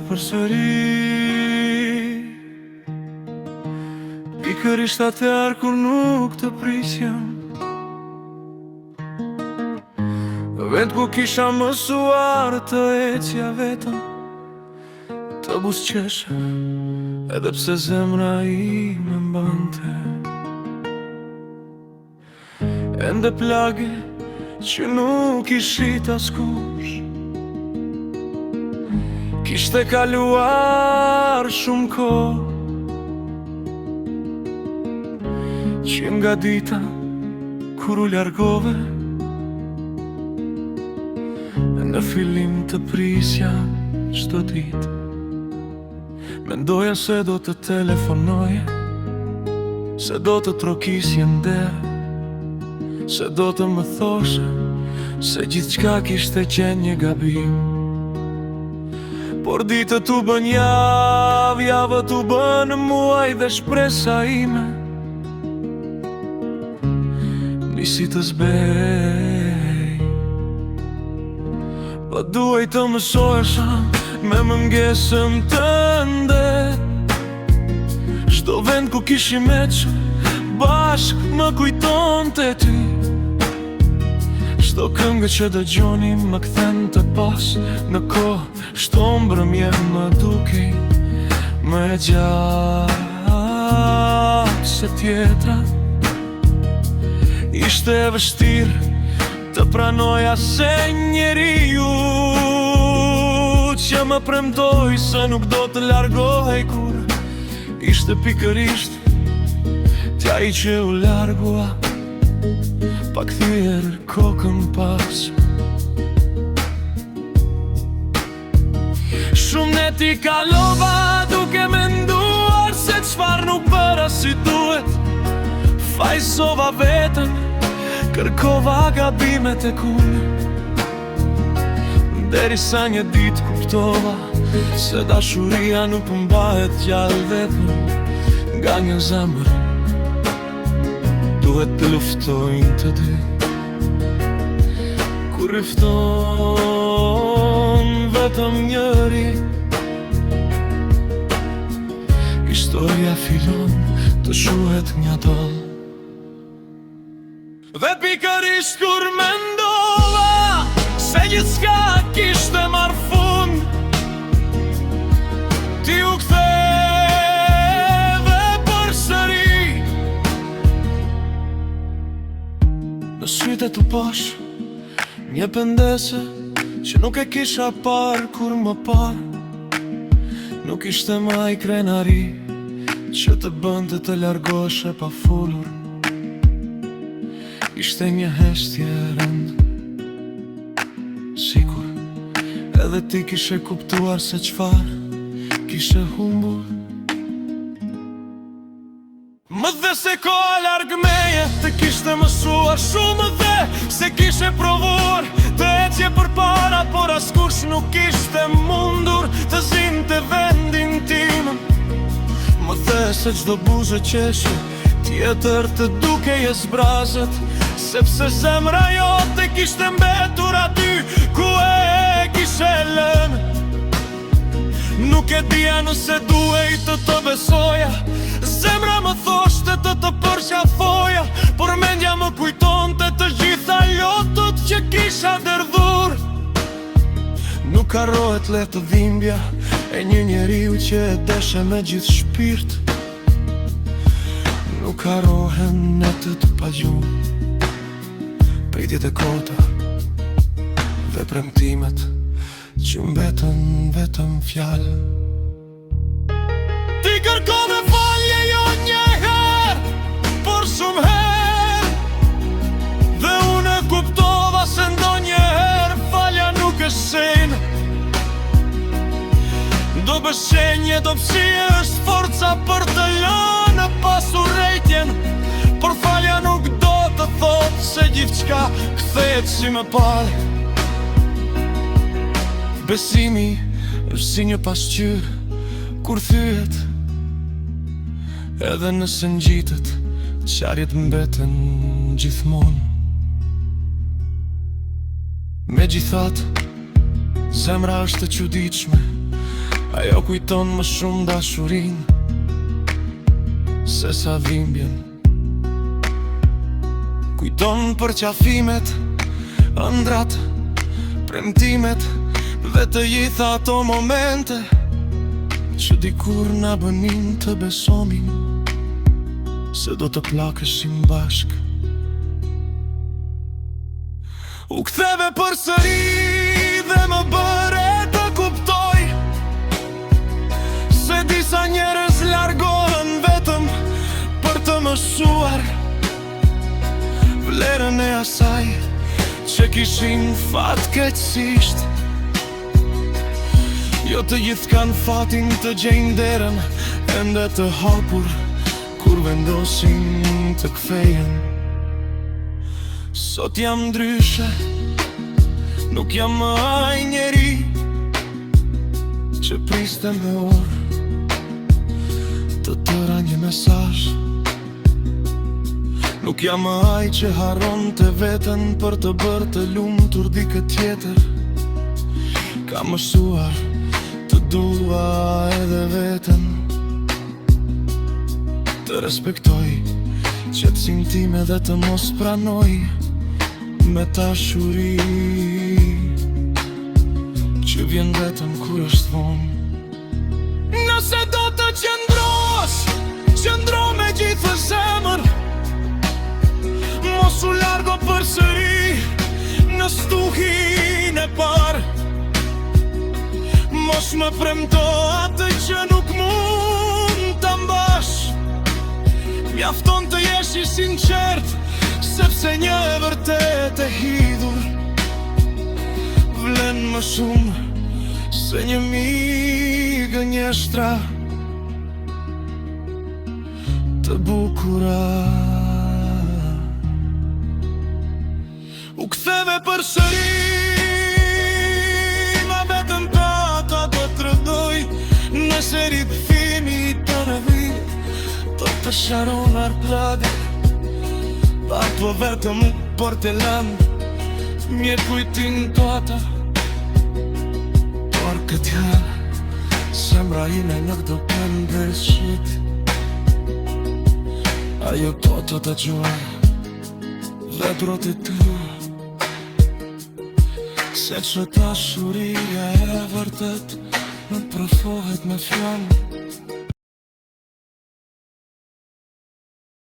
përsëri, pikërisht atëherë kur nuk të prisjem, vend ku kisha mësuar të ecja vetëm, të buzëqeshe, edhe pse zemra ime mbante. Ende plagë që nuk i shit askush, kishte kaluar shumë kohë, që nga dita kur u largove, në fillim të prisja çdo ditë. Mendoja se do të telefonoje, se do të trokisje nder, se do të më thoshe se gjithçka kishte qenë një gabim. Por ditët u bën javë, javët u bën muaj dhe shpresa ime nisi të zbej. Pa duaj të mësohesha me mëngesën tënde, çdo vend ku kishim ecë bashk më kujton të ty. Çdo këngë që dëgjonim më kthen të pas në kohë, çdo mbrëmje më dukej më e gjatë se tjetra. Ishte e vështirë të pranoja se njeriu që më premtoi se nuk do të largohej kur, ishte pikërisht t'ai që u largua, pa kthyer kokën pas. Shumë neti kalova duke menduar se çfarë nuk bëra si duhet. Fajsova veten, kërkova gabimet e unë, derisa një ditë kuptova se dashuria nuk mbahet gjallë vetëm nga një zemër. Duhet të luftojnë të dy, kur rifton vetëm njëri, historia fillon të shuhet ngadalë. Dhe pikërisht kur mendova se gjithçka kishte marrë fund, ti u ktheve përsëri. Në sytë të pash një pendese që nuk e kisha parë kur më parë. Nuk ishte maj krenari që të bënte të largoheshe pa folur, ishte një heshtje rënd, sikur edhe ti kishe kuptuar se çfarë kishe humbur. Më dhe se koha larg meje të kishte mësuar shumë, dhe se kishe provuar të ecje përpara, por askush nuk ishte mundur të zinte vendin tim. Më dhe se çdo buzë qeshe tjetër të dukej e zbrazët, sepse zemra jote kishte mbetur aty ku e kishe lënë. Nuk e dija nëse duhej të të besoja, zemra më thoshte të të përqafoja, por mendja më kujtonte të gjitha lotët që kisha derdhur. Nuk harrohet lehtë dhimbja e një njeriu që e deshe me gjithë shpirt. Nuk harrohen netët pa gjumë, pejtjet e kota dhe premtimet që mbetën vetëm fjalë. Ti kërkove falje jo një herë, por shumë herë, dhe unë e kuptova se ndonjëherë falja nuk është shenjë. Do bëshenje, do pëshie është forca për të lënë pas urrejtjen, por falja nuk do të thotë se gjithçka kthehet si më parë. Besimi është si një pasqyrë kur thyet, edhe nëse ngjitet, qarjet mbeten gjithmonë. Megjithatë, zemra është e çuditshme, Ajo kujton më shumë dashurin se sa dhimbjen. Kujton për qafimet, ëndrat, premtimet dhe të gjitha ato momente që dikur na bënin të besomin se do të plakeshim bashk. U ktheve përsëri dhe më bëre të kuptoj se disa njerëz largohen vetëm për të mësuar vlerën e asaj që kishin fatkeqësisht. Jo të gjithë kanë fatin të gjejnë derën ende të hapur kur vendosin të kthehen. Sot jam ndryshe, nuk jam më ai njeri që priste me orë të tëra një mesazh. Nuk jam më ai që harron të veten për të bërë të lumtur dikë tjetër. Kam mësuar të dua edhe veten, të respektoj qetësinë time dhe të mos pranoj me dashuri që vjen vetëm kur është vonë. Nëse do të qëndrosh, qëndro me gjithë zemër, mos u largo përsëri në stuhin e parë. Mos më premto atë që nuk mund ta mbash. Mjafton të jesh i sinqert, sepse një e vërtet e hidhur vlen më shumë se një mijë gënjeshtra të bukura. U ktheve përsëri, ma vetëm ta do të rëdoj, nëse rikthimi të rëdhit do të sharonar plagë. Apo vetëm për të lanë mje kujtin të ata, por këtë janë semra ine nuk do kënë shit. Ajo të të gjuar dhe broti tu, se që dashuria e vërtet nuk përfohet me fjanë.